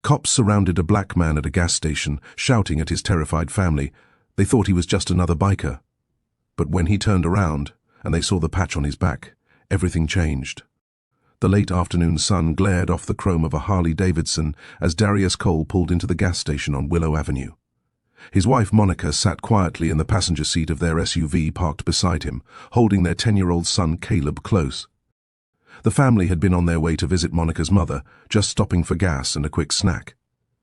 Cops surrounded a black man at a gas station, shouting at his terrified family. They thought he was just another biker. But when he turned around, and they saw the patch on his back, everything changed. The late afternoon sun glared off the chrome of a Harley-Davidson as Darius Cole pulled into the gas station on Willow Avenue. His wife Monica sat quietly in the passenger seat of their SUV parked beside him, holding their 10-year-old son Caleb close. The family had been on their way to visit Monica's mother, just stopping for gas and a quick snack.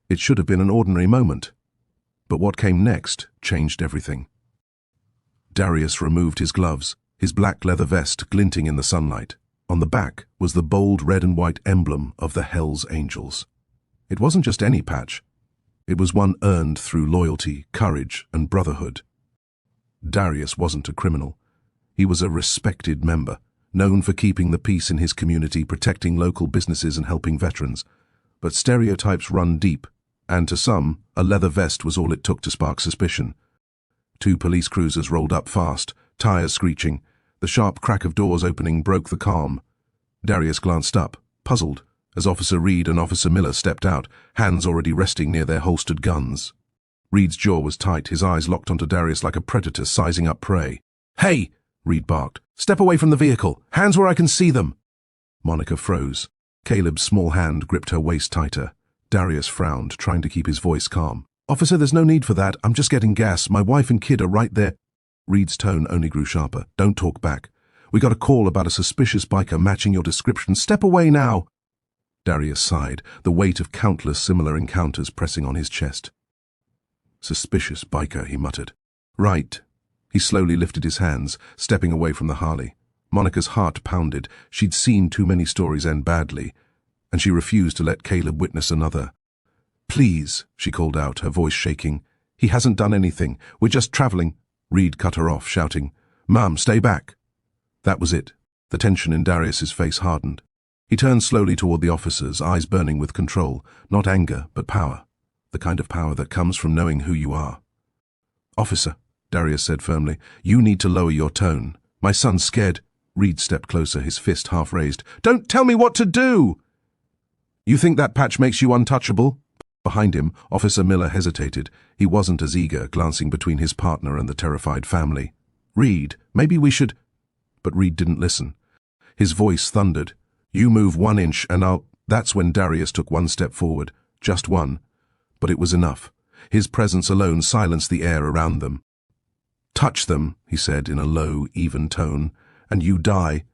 It should have been an ordinary moment. But what came next changed everything. Darius removed his gloves, his black leather vest glinting in the sunlight. On the back was the bold red and white emblem of the Hells Angels. It wasn't just any patch. It was one earned through loyalty, courage, and brotherhood. Darius wasn't a criminal. He was a respected member, known for keeping the peace in his community, protecting local businesses and helping veterans. But stereotypes run deep, and to some, a leather vest was all it took to spark suspicion. 2 police cruisers rolled up fast, tires screeching. The sharp crack of doors opening broke the calm. Darius glanced up, puzzled, as Officer Reed and Officer Miller stepped out, hands already resting near their holstered guns. Reed's jaw was tight, his eyes locked onto Darius like a predator sizing up prey. "Hey!" Reed barked. "Step away from the vehicle! Hands where I can see them!" Monica froze. Caleb's small hand gripped her waist tighter. Darius frowned, trying to keep his voice calm. "Officer, there's no need for that. I'm just getting gas. My wife and kid are right there." Reed's tone only grew sharper. "Don't talk back. We got a call about a suspicious biker matching your description. Step away now!" Darius sighed, the weight of countless similar encounters pressing on his chest. "Suspicious biker," he muttered. "Right." He slowly lifted his hands, stepping away from the Harley. Monica's heart pounded. She'd seen too many stories end badly, and she refused to let Caleb witness another. "Please," she called out, her voice shaking. "He hasn't done anything. We're just traveling." Reed cut her off, shouting, "Mom, stay back." That was it. The tension in Darius's face hardened. He turned slowly toward the officers, eyes burning with control, not anger, but power. The kind of power that comes from knowing who you are. "Officer," Darius said firmly, "you need to lower your tone. My son's scared." Reed stepped closer, his fist half raised. "Don't tell me what to do!" "You think that patch makes you untouchable?" Behind him, Officer Miller hesitated. He wasn't as eager, glancing between his partner and the terrified family. "Reed, maybe we should—" But Reed didn't listen. His voice thundered. "You move 1 inch and I'll—" That's when Darius took 1 step forward. Just one. But it was enough. His presence alone silenced the air around them. "Touch them," he said in a low, even tone, "and you die."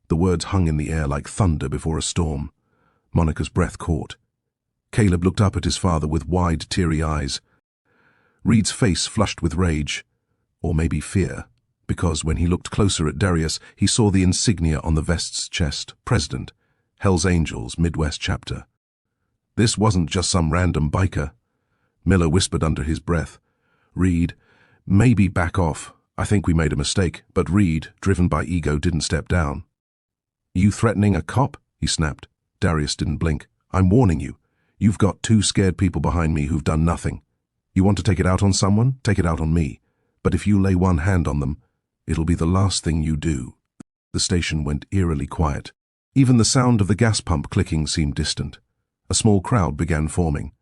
The words hung in the air like thunder before a storm. Monica's breath caught. Caleb looked up at his father with wide, teary eyes. Reed's face flushed with rage, or maybe fear, because when he looked closer at Darius, he saw the insignia on the vest's chest, President, Hells Angels, Midwest Chapter. This wasn't just some random biker. Miller whispered under his breath, "Reed, maybe back off. I think we made a mistake." But Reed, driven by ego, didn't step down. "You threatening a cop?" he snapped. Darius didn't blink. "I'm warning you. You've got 2 scared people behind me who've done nothing. You want to take it out on someone? Take it out on me. But if you lay one hand on them, it'll be the last thing you do." The station went eerily quiet. Even the sound of the gas pump clicking seemed distant. A small crowd began forming.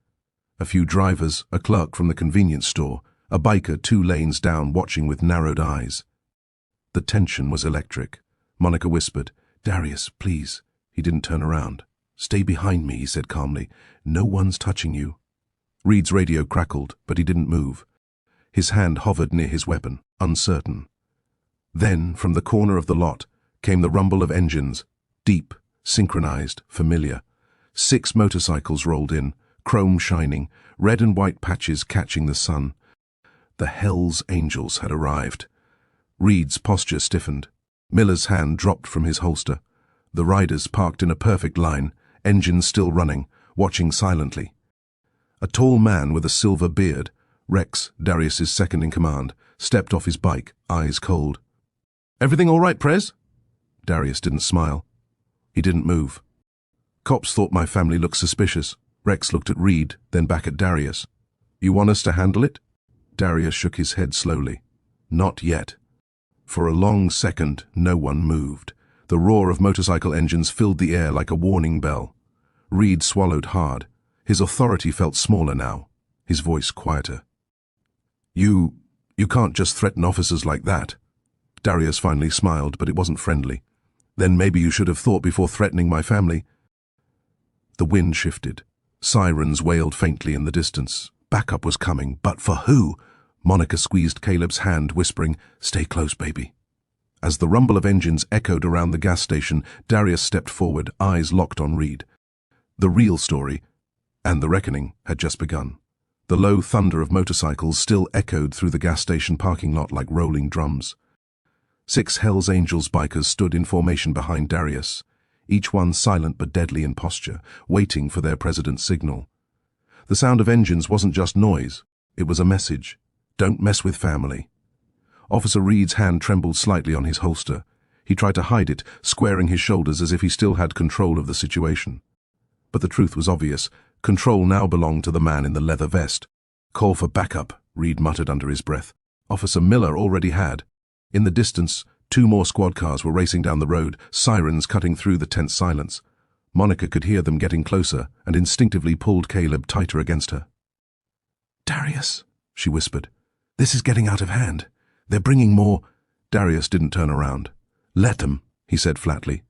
A few drivers, a clerk from the convenience store, a biker 2 lanes down watching with narrowed eyes. The tension was electric. Monica whispered, "Darius, please." He didn't turn around. "Stay behind me," he said calmly. "No one's touching you." Reed's radio crackled, but he didn't move. His hand hovered near his weapon, uncertain. Then, from the corner of the lot, came the rumble of engines, deep, synchronized, familiar. 6 motorcycles rolled in, chrome shining, red and white patches catching the sun. The Hells Angels had arrived. Reed's posture stiffened. Miller's hand dropped from his holster. The riders parked in a perfect line, engines still running, watching silently. A tall man with a silver beard, Rex, Darius's second-in-command, stepped off his bike, eyes cold. "Everything all right, Prez?" Darius didn't smile. He didn't move. "Cops thought my family looked suspicious." Rex looked at Reed, then back at Darius. "You want us to handle it?" Darius shook his head slowly. "Not yet." For a long second, no one moved. The roar of motorcycle engines filled the air like a warning bell. Reed swallowed hard. His authority felt smaller now, his voice quieter. You can't just threaten officers like that. Darius finally smiled, but it wasn't friendly. Then maybe you should have thought before threatening my family. The wind shifted. Sirens wailed faintly in the distance. Backup was coming, but for who? Monica squeezed Caleb's hand, whispering, "Stay close, baby." As the rumble of engines echoed around the gas station, Darius stepped forward, eyes locked on Reed. The real story, and the reckoning, had just begun. The low thunder of motorcycles still echoed through the gas station parking lot like rolling drums. 6 Hells Angels bikers stood in formation behind Darius, each one silent but deadly in posture, waiting for their president's signal. The sound of engines wasn't just noise, it was a message. Don't mess with family. Officer Reed's hand trembled slightly on his holster. He tried to hide it, squaring his shoulders as if he still had control of the situation. But the truth was obvious. Control now belonged to the man in the leather vest. "Call for backup," Reed muttered under his breath. Officer Miller already had. In the distance, 2 more squad cars were racing down the road, sirens cutting through the tense silence. Monica could hear them getting closer and instinctively pulled Caleb tighter against her. "Darius," she whispered, "this is getting out of hand. They're bringing more—" Darius didn't turn around. "Let them," he said flatly.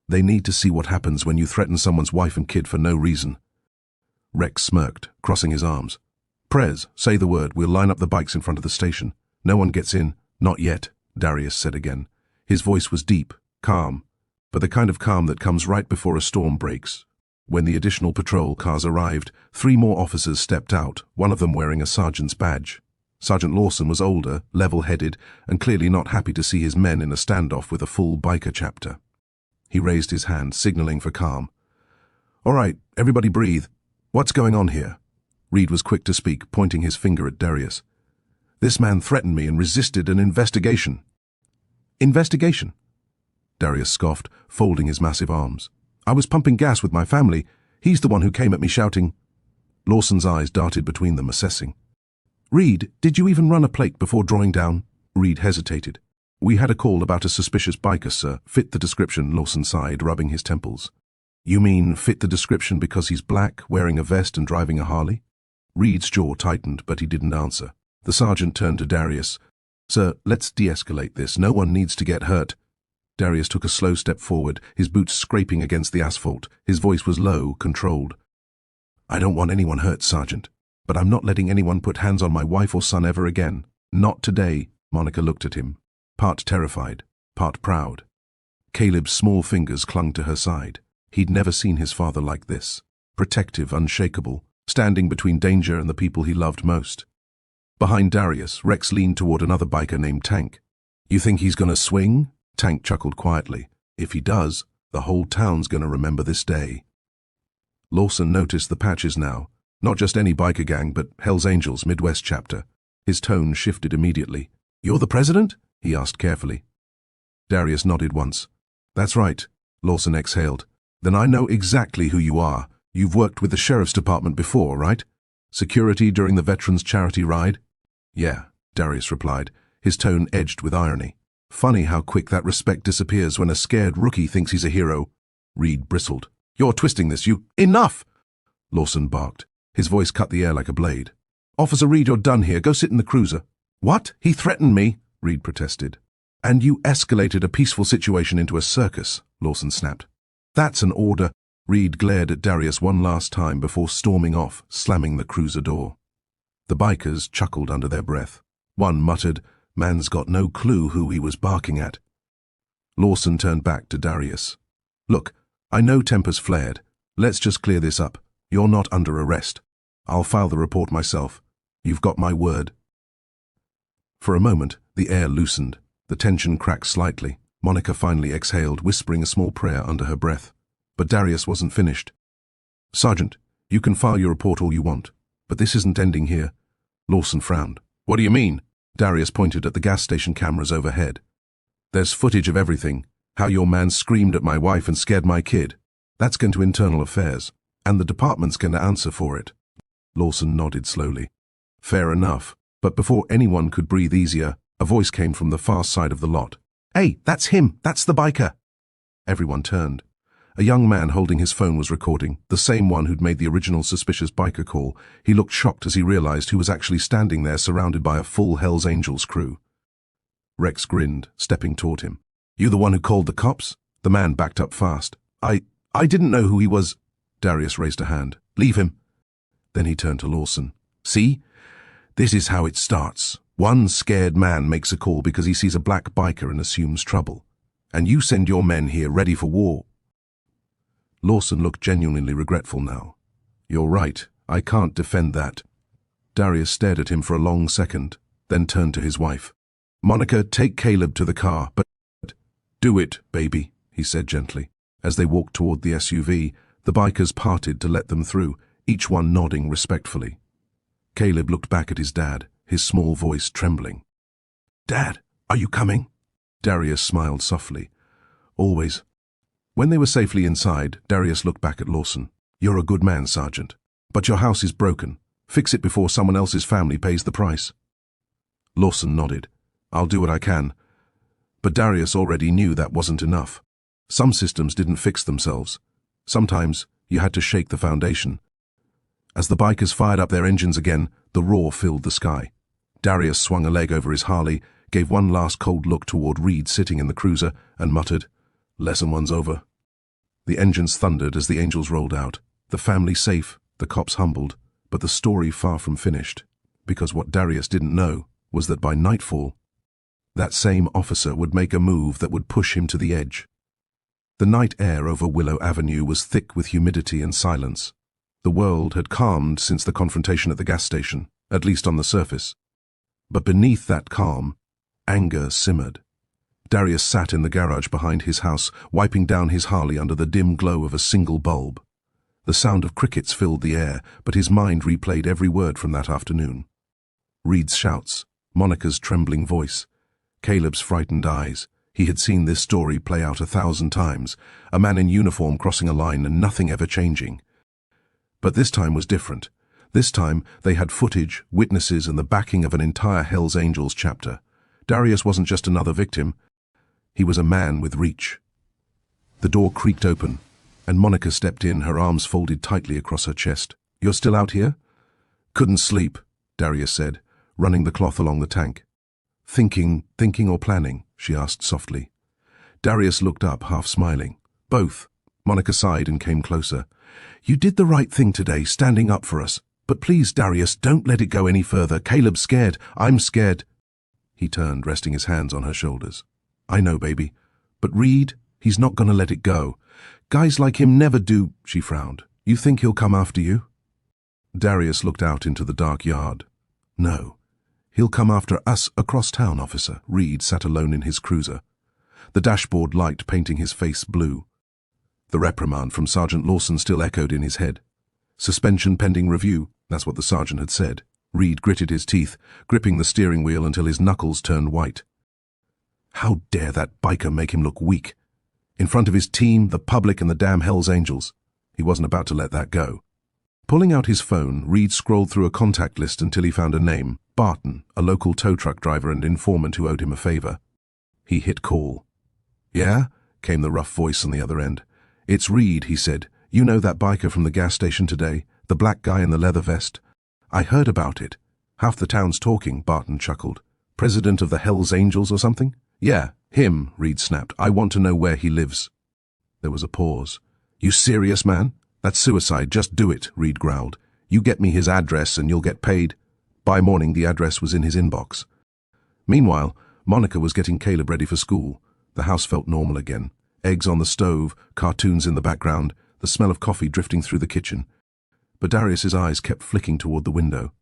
"They need to see what happens when you threaten someone's wife and kid for no reason." Rex smirked, crossing his arms. "Prez, say the word. We'll line up the bikes in front of the station. No one gets in." "Not yet," Darius said again. His voice was deep, calm, but the kind of calm that comes right before a storm breaks. When the additional patrol cars arrived, 3 more officers stepped out, one of them wearing a sergeant's badge. Sergeant Lawson was older, level-headed, and clearly not happy to see his men in a standoff with a full biker chapter. He raised his hand, signaling for calm. "All right, everybody breathe. What's going on here?" Reed was quick to speak, pointing his finger at Darius. "This man threatened me and resisted an investigation." "Investigation?" Darius scoffed, folding his massive arms. "I was pumping gas with my family. He's the one who came at me shouting." Lawson's eyes darted between them, assessing. "Reed, did you even run a plate before drawing down?" Reed hesitated. "We had a call about a suspicious biker, sir. Fit the description," Lawson sighed, rubbing his temples. "You mean fit the description because he's black, wearing a vest and driving a Harley?" Reed's jaw tightened, but he didn't answer. The sergeant turned to Darius. "Sir, let's de-escalate this. No one needs to get hurt." Darius took a slow step forward, his boots scraping against the asphalt. His voice was low, controlled. "I don't want anyone hurt, Sergeant. But I'm not letting anyone put hands on my wife or son ever again. Not today." Monica looked at him, part terrified, part proud. Caleb's small fingers clung to her side. He'd never seen his father like this. Protective, unshakable, standing between danger and the people he loved most. Behind Darius, Rex leaned toward another biker named Tank. "You think he's gonna swing?" Tank chuckled quietly. "If he does, the whole town's gonna remember this day." Lawson noticed the patches now. Not just any biker gang, but Hells Angels Midwest chapter. His tone shifted immediately. "You're the president?" he asked carefully. Darius nodded once. "That's right," Lawson exhaled. "Then I know exactly who you are. You've worked with the sheriff's department before, right? Security during the Veterans Charity ride?" "Yeah," Darius replied, his tone edged with irony. "Funny how quick that respect disappears when a scared rookie thinks he's a hero." Reed bristled. "You're twisting this, you—" "Enough!" Lawson barked. His voice cut the air like a blade. "Officer Reed, you're done here. Go sit in the cruiser." "What? He threatened me," Reed protested. "And you escalated a peaceful situation into a circus," Lawson snapped. "That's an order." Reed glared at Darius one last time before storming off, slamming the cruiser door. The bikers chuckled under their breath. One muttered, "Man's got no clue who he was barking at." Lawson turned back to Darius. "Look, I know tempers flared. Let's just clear this up. You're not under arrest. I'll file the report myself. You've got my word." For a moment, the air loosened. The tension cracked slightly. Monica finally exhaled, whispering a small prayer under her breath. But Darius wasn't finished. "Sergeant, you can file your report all you want, but this isn't ending here." Lawson frowned. "What do you mean?" Darius pointed at the gas station cameras overhead. "There's footage of everything. How your man screamed at my wife and scared my kid. That's going to internal affairs, and the department's going to answer for it." Lawson nodded slowly. "Fair enough." But before anyone could breathe easier, a voice came from the far side of the lot. "Hey, that's him! That's the biker!" Everyone turned. A young man holding his phone was recording, the same one who'd made the original suspicious biker call. He looked shocked as he realized who was actually standing there surrounded by a full Hells Angels crew. Rex grinned, stepping toward him. "You the one who called the cops?" The man backed up fast. I didn't know who he was." Darius raised a hand. "Leave him." Then he turned to Lawson. "See? This is how it starts. One scared man makes a call because he sees a black biker and assumes trouble. And you send your men here ready for war." Lawson looked genuinely regretful now. "You're right. I can't defend that." Darius stared at him for a long second, then turned to his wife. "Monica, take Caleb to the car, but do it, baby," he said gently. As they walked toward the SUV, the bikers parted to let them through, each one nodding respectfully. Caleb looked back at his dad, his small voice trembling. "Dad, are you coming?" Darius smiled softly. "Always." When they were safely inside, Darius looked back at Lawson. "You're a good man, Sergeant. But your house is broken. Fix it before someone else's family pays the price." Lawson nodded. "I'll do what I can." But Darius already knew that wasn't enough. Some systems didn't fix themselves. Sometimes you had to shake the foundation. As the bikers fired up their engines again, the roar filled the sky. Darius swung a leg over his Harley, gave one last cold look toward Reed sitting in the cruiser, and muttered, "Lesson one's over." The engines thundered as the Angels rolled out. The family safe, the cops humbled, but the story far from finished, because what Darius didn't know was that by nightfall, that same officer would make a move that would push him to the edge. The night air over Willow Avenue was thick with humidity and silence. The world had calmed since the confrontation at the gas station, at least on the surface. But beneath that calm, anger simmered. Darius sat in the garage behind his house, wiping down his Harley under the dim glow of a single bulb. The sound of crickets filled the air, but his mind replayed every word from that afternoon. Reed's shouts, Monica's trembling voice, Caleb's frightened eyes. He had seen this story play out 1,000 times, a man in uniform crossing a line and nothing ever changing. But this time was different. This time they had footage, witnesses, and the backing of an entire Hells Angels chapter. Darius wasn't just another victim. He was a man with reach. The door creaked open, and Monica stepped in, her arms folded tightly across her chest. "You're still out here?" "Couldn't sleep," Darius said, running the cloth along the tank. Thinking or planning?" she asked softly. Darius looked up, half smiling. "Both." Monica sighed and came closer. "You did the right thing today, standing up for us. But please, Darius, don't let it go any further. Caleb's scared. I'm scared." He turned, resting his hands on her shoulders. "I know, baby. But Reed, he's not going to let it go. Guys like him never do," she frowned. "You think he'll come after you?" Darius looked out into the dark yard. "No. He'll come after us across town, officer." Reed sat alone in his cruiser, the dashboard light painting his face blue. The reprimand from Sergeant Lawson still echoed in his head. Suspension pending review, that's what the sergeant had said. Reed gritted his teeth, gripping the steering wheel until his knuckles turned white. How dare that biker make him look weak? In front of his team, the public, and the damn Hells Angels. He wasn't about to let that go. Pulling out his phone, Reed scrolled through a contact list until he found a name, Barton, a local tow truck driver and informant who owed him a favor. He hit call. "Yeah?" came the rough voice on the other end. "It's Reed," he said. "You know that biker from the gas station today? The black guy in the leather vest?" "I heard about it. Half the town's talking," Barton chuckled. "President of the Hells Angels or something?" "Yeah, him," Reed snapped. "I want to know where he lives." There was a pause. "You serious, man? That's suicide. Just do it," Reed growled. "You get me his address and you'll get paid." By morning, the address was in his inbox. Meanwhile, Monica was getting Caleb ready for school. The house felt normal again. Eggs on the stove, cartoons in the background, the smell of coffee drifting through the kitchen. But Darius's eyes kept flicking toward the window.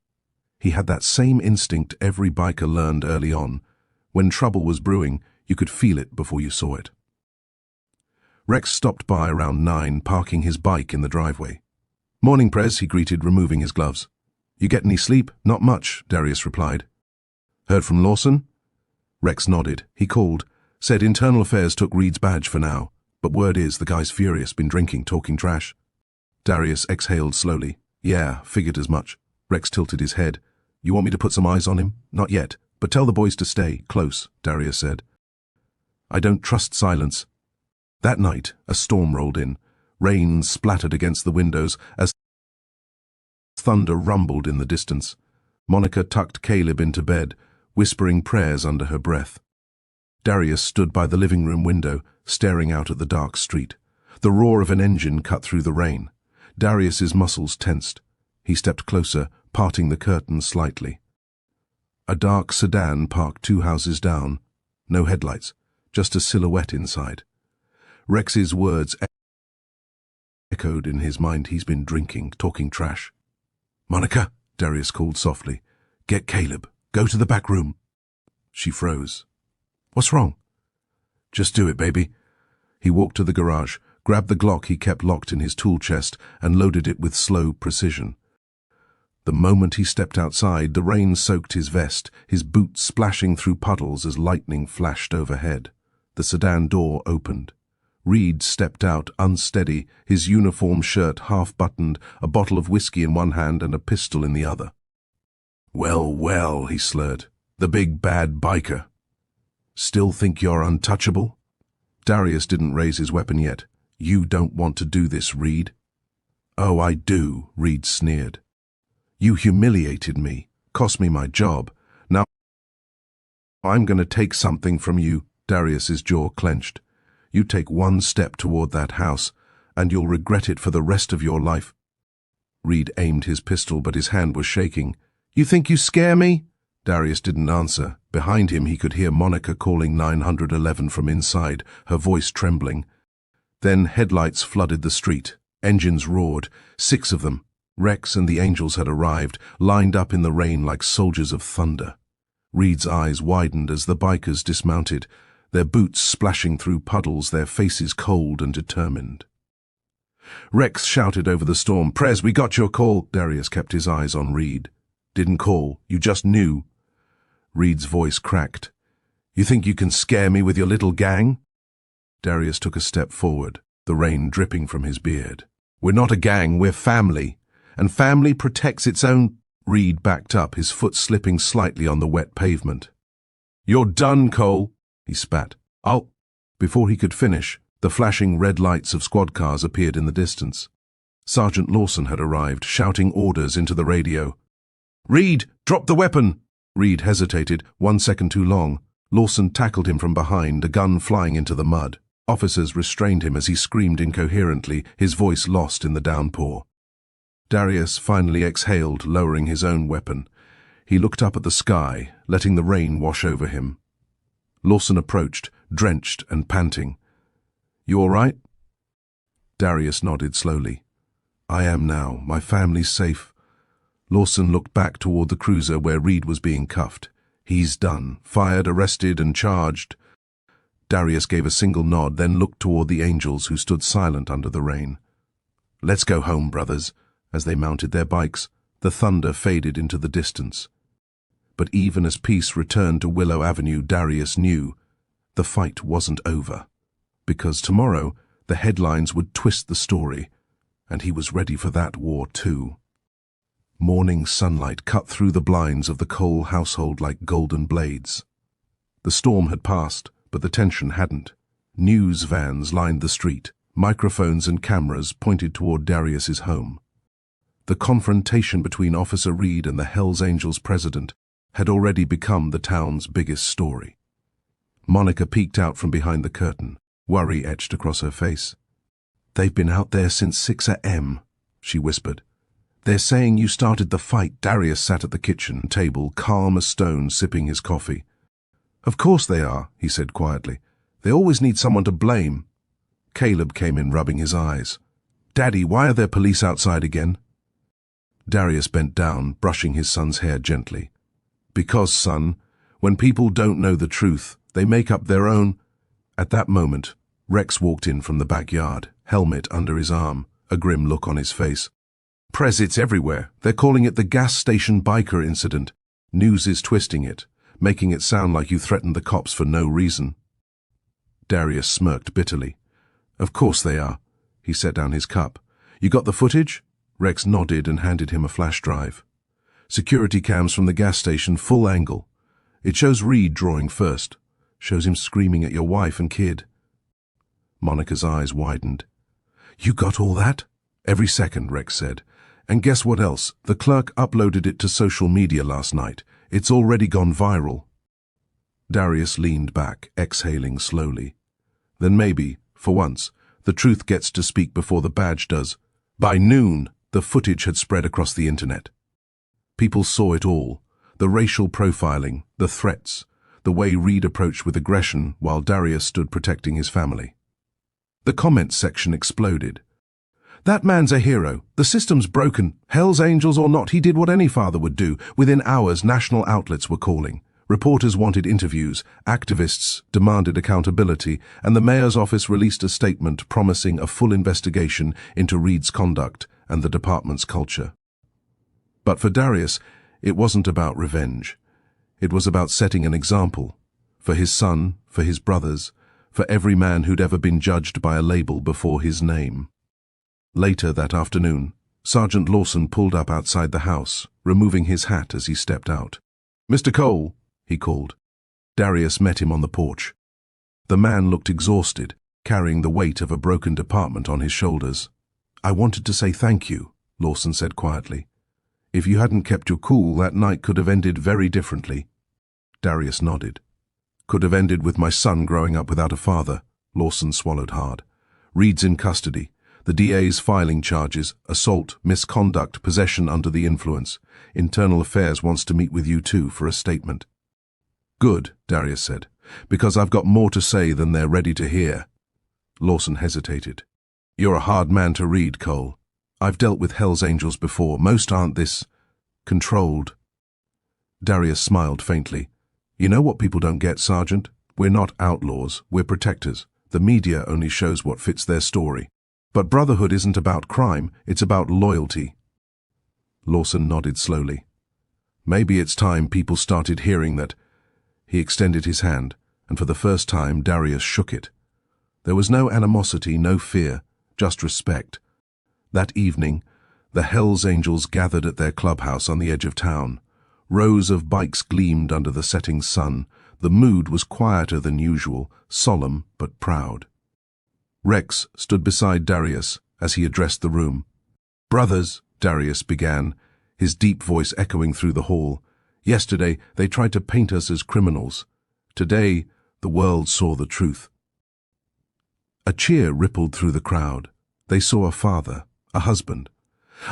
He had that same instinct every biker learned early on. When trouble was brewing, you could feel it before you saw it. Rex stopped by around 9, parking his bike in the driveway. "Morning, Prez," he greeted, removing his gloves. "You get any sleep?" "Not much," Darius replied. "Heard from Lawson?" Rex nodded. "He called. Said internal affairs took Reed's badge for now. But word is the guy's furious, been drinking, talking trash." Darius exhaled slowly. "Yeah, figured as much." Rex tilted his head. "You want me to put some eyes on him?" "Not yet, but tell the boys to stay close," Darius said. "I don't trust silence." That night, a storm rolled in. Rain splattered against the windows as thunder rumbled in the distance. Monica tucked Caleb into bed, whispering prayers under her breath. Darius stood by the living room window, staring out at the dark street. The roar of an engine cut through the rain. Darius's muscles tensed. He stepped closer, parting the curtains slightly. A dark sedan parked 2 houses down. No headlights, just a silhouette inside. Rex's words echoed in his mind. He's been drinking, talking trash. "Monica," Darius called softly. "Get Caleb. Go to the back room." She froze. "What's wrong?" "Just do it, baby." He walked to the garage, grabbed the Glock he kept locked in his tool chest, and loaded it with slow precision. The moment he stepped outside, the rain soaked his vest, his boots splashing through puddles as lightning flashed overhead. The sedan door opened. Reed stepped out, unsteady, his uniform shirt half-buttoned, a bottle of whiskey in one hand and a pistol in the other. "Well, well," he slurred. "The big bad biker. Still think you're untouchable?" Darius didn't raise his weapon yet. "You don't want to do this, Reed." "Oh, I do," Reed sneered. "You humiliated me, cost me my job. Now I'm going to take something from you." Darius's jaw clenched. "You take one step toward that house, and you'll regret it for the rest of your life." Reed aimed his pistol, but his hand was shaking. "You think you scare me?" Darius didn't answer. Behind him he could hear Monica calling 911 from inside, her voice trembling. Then headlights flooded the street. Engines roared, 6 of them. Rex and the angels had arrived, lined up in the rain like soldiers of thunder. Reed's eyes widened as the bikers dismounted, their boots splashing through puddles, their faces cold and determined. Rex shouted over the storm, "Prez, we got your call." Darius kept his eyes on Reed. "Didn't call, you just knew." Reed's voice cracked. "You think you can scare me with your little gang?" Darius took a step forward, the rain dripping from his beard. "We're not a gang, we're family. And family protects its own." Reed backed up, his foot slipping slightly on the wet pavement. "You're done, Cole," he spat. "I'll—" Before he could finish, the flashing red lights of squad cars appeared in the distance. Sergeant Lawson had arrived, shouting orders into the radio. "Reed, drop the weapon!" Reed hesitated, 1 second too long. Lawson tackled him from behind, a gun flying into the mud. Officers restrained him as he screamed incoherently, his voice lost in the downpour. Darius finally exhaled, lowering his own weapon. He looked up at the sky, letting the rain wash over him. Lawson approached, drenched and panting. "You all right?" Darius nodded slowly. "I am now. My family's safe." Lawson looked back toward the cruiser where Reed was being cuffed. "He's done. Fired, arrested and charged." Darius gave a single nod, then looked toward the angels who stood silent under the rain. "Let's go home, brothers." As they mounted their bikes, the thunder faded into the distance. But even as peace returned to Willow Avenue, Darius knew the fight wasn't over. Because tomorrow, the headlines would twist the story, and he was ready for that war too. Morning sunlight cut through the blinds of the Cole household like golden blades. The storm had passed, but the tension hadn't. News vans lined the street. Microphones and cameras pointed toward Darius's home. The confrontation between Officer Reed and the Hells Angels president had already become the town's biggest story. Monica peeked out from behind the curtain, worry etched across her face. "They've been out there since 6 a.m., she whispered. "They're saying you started the fight." Darius sat at the kitchen table, calm as stone, sipping his coffee. "Of course they are," he said quietly. "They always need someone to blame." Caleb came in, rubbing his eyes. "Daddy, why are there police outside again?" Darius bent down, brushing his son's hair gently. "Because, son, when people don't know the truth, they make up their own." At that moment, Rex walked in from the backyard, helmet under his arm, a grim look on his face. "Prez, it's everywhere. They're calling it the gas station biker incident. News is twisting it, making it sound like you threatened the cops for no reason." Darius smirked bitterly. "Of course they are." He set down his cup. "You got the footage?" Rex nodded and handed him a flash drive. "Security cams from the gas station, full angle. It shows Reed drawing first. Shows him screaming at your wife and kid." Monica's eyes widened. You got all that? Every second, Rex said. And guess what else? The clerk uploaded it to social media last night. It's already gone viral. Darius leaned back, exhaling slowly. Then maybe, for once, the truth gets to speak before the badge does. By noon, the footage had spread across the internet. People saw it all. The racial profiling, the threats, the way Reed approached with aggression while Darius stood protecting his family. The comments section exploded. That man's a hero. The system's broken. Hell's Angels or not, he did what any father would do. Within hours, national outlets were calling. Reporters wanted interviews, activists demanded accountability, and the mayor's office released a statement promising a full investigation into Reed's conduct and the department's culture. But for Darius, it wasn't about revenge. It was about setting an example. For his son, for his brothers, for every man who'd ever been judged by a label before his name. Later that afternoon, Sergeant Lawson pulled up outside the house, removing his hat as he stepped out. "Mr. Cole," he called. Darius met him on the porch. The man looked exhausted, carrying the weight of a broken department on his shoulders. "I wanted to say thank you," Lawson said quietly. "If you hadn't kept your cool, that night could have ended very differently." Darius nodded. "Could have ended with my son growing up without a father." Lawson swallowed hard. "Reed's in custody. The DA's filing charges, assault, misconduct, possession under the influence. Internal Affairs wants to meet with you too for a statement." "Good," Darius said, "because I've got more to say than they're ready to hear." Lawson hesitated. "You're a hard man to read, Cole. I've dealt with Hell's Angels before. Most aren't this controlled." Darius smiled faintly. "You know what people don't get, Sergeant? We're not outlaws, we're protectors. The media only shows what fits their story. But brotherhood isn't about crime, it's about loyalty." Lawson nodded slowly. "Maybe it's time people started hearing that." He extended his hand, and for the first time Darius shook it. There was no animosity, no fear, just respect. That evening, the Hell's Angels gathered at their clubhouse on the edge of town. Rows of bikes gleamed under the setting sun. The mood was quieter than usual, solemn but proud. Rex stood beside Darius as he addressed the room. "Brothers," Darius began, his deep voice echoing through the hall. "Yesterday, they tried to paint us as criminals. Today, the world saw the truth." A cheer rippled through the crowd. They saw a father, a husband,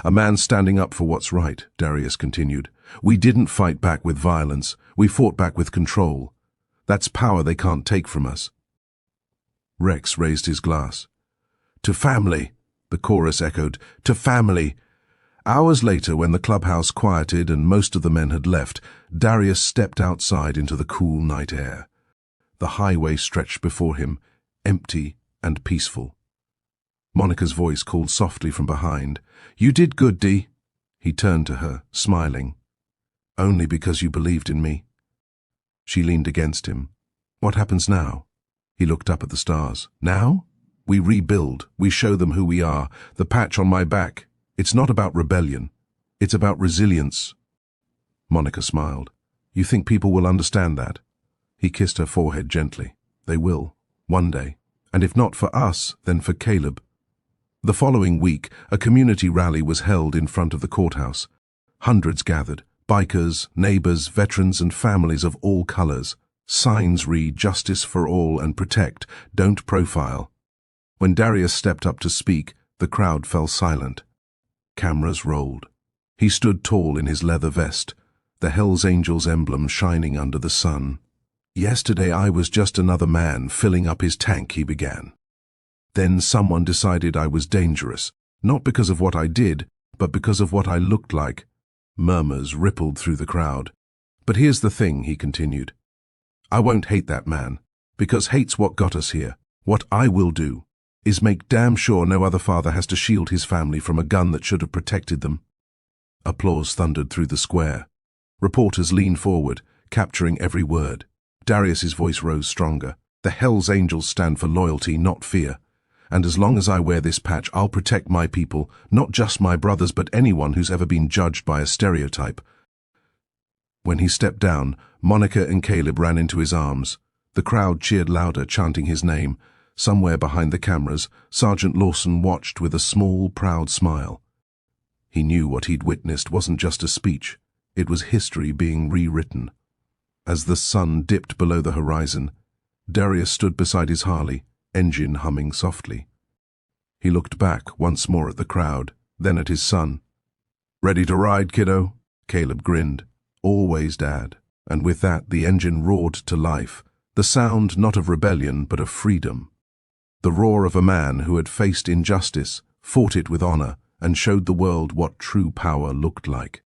a man standing up for what's right, Darius continued. "We didn't fight back with violence. We fought back with control. That's power they can't take from us." Rex raised his glass. "To family," the chorus echoed. "To family." Hours later, when the clubhouse quieted and most of the men had left, Darius stepped outside into the cool night air. The highway stretched before him, empty and peaceful. Monica's voice called softly from behind. "You did good, Dee." He turned to her, smiling. "Only because you believed in me." She leaned against him. "What happens now?" He looked up at the stars. "Now? We rebuild. We show them who we are. The patch on my back. It's not about rebellion. It's about resilience." Monica smiled. "You think people will understand that?" He kissed her forehead gently. "They will. One day. And if not for us, then for Caleb." The following week, a community rally was held in front of the courthouse. Hundreds gathered. Bikers, neighbors, veterans, and families of all colors. Signs read, "Justice for all" and "Protect, don't profile." When Darius stepped up to speak, the crowd fell silent. Cameras rolled. He stood tall in his leather vest, the Hell's Angels emblem shining under the sun. "Yesterday I was just another man filling up his tank," he began. "Then someone decided I was dangerous, not because of what I did, but because of what I looked like." Murmurs rippled through the crowd. "But here's the thing," he continued. "I won't hate that man, because hate's what got us here. What I will do is make damn sure no other father has to shield his family from a gun that should have protected them." Applause thundered through the square. Reporters leaned forward, capturing every word. Darius's voice rose stronger. "The Hell's Angels stand for loyalty, not fear. And as long as I wear this patch, I'll protect my people, not just my brothers, but anyone who's ever been judged by a stereotype." When he stepped down, Monica and Caleb ran into his arms. The crowd cheered louder, chanting his name. Somewhere behind the cameras, Sergeant Lawson watched with a small, proud smile. He knew what he'd witnessed wasn't just a speech, it was history being rewritten. As the sun dipped below the horizon, Darius stood beside his Harley, engine humming softly. He looked back once more at the crowd, then at his son. "Ready to ride, kiddo?" Caleb grinned. "Always, Dad." And with that, the engine roared to life, the sound not of rebellion but of freedom. The roar of a man who had faced injustice, fought it with honor, and showed the world what true power looked like.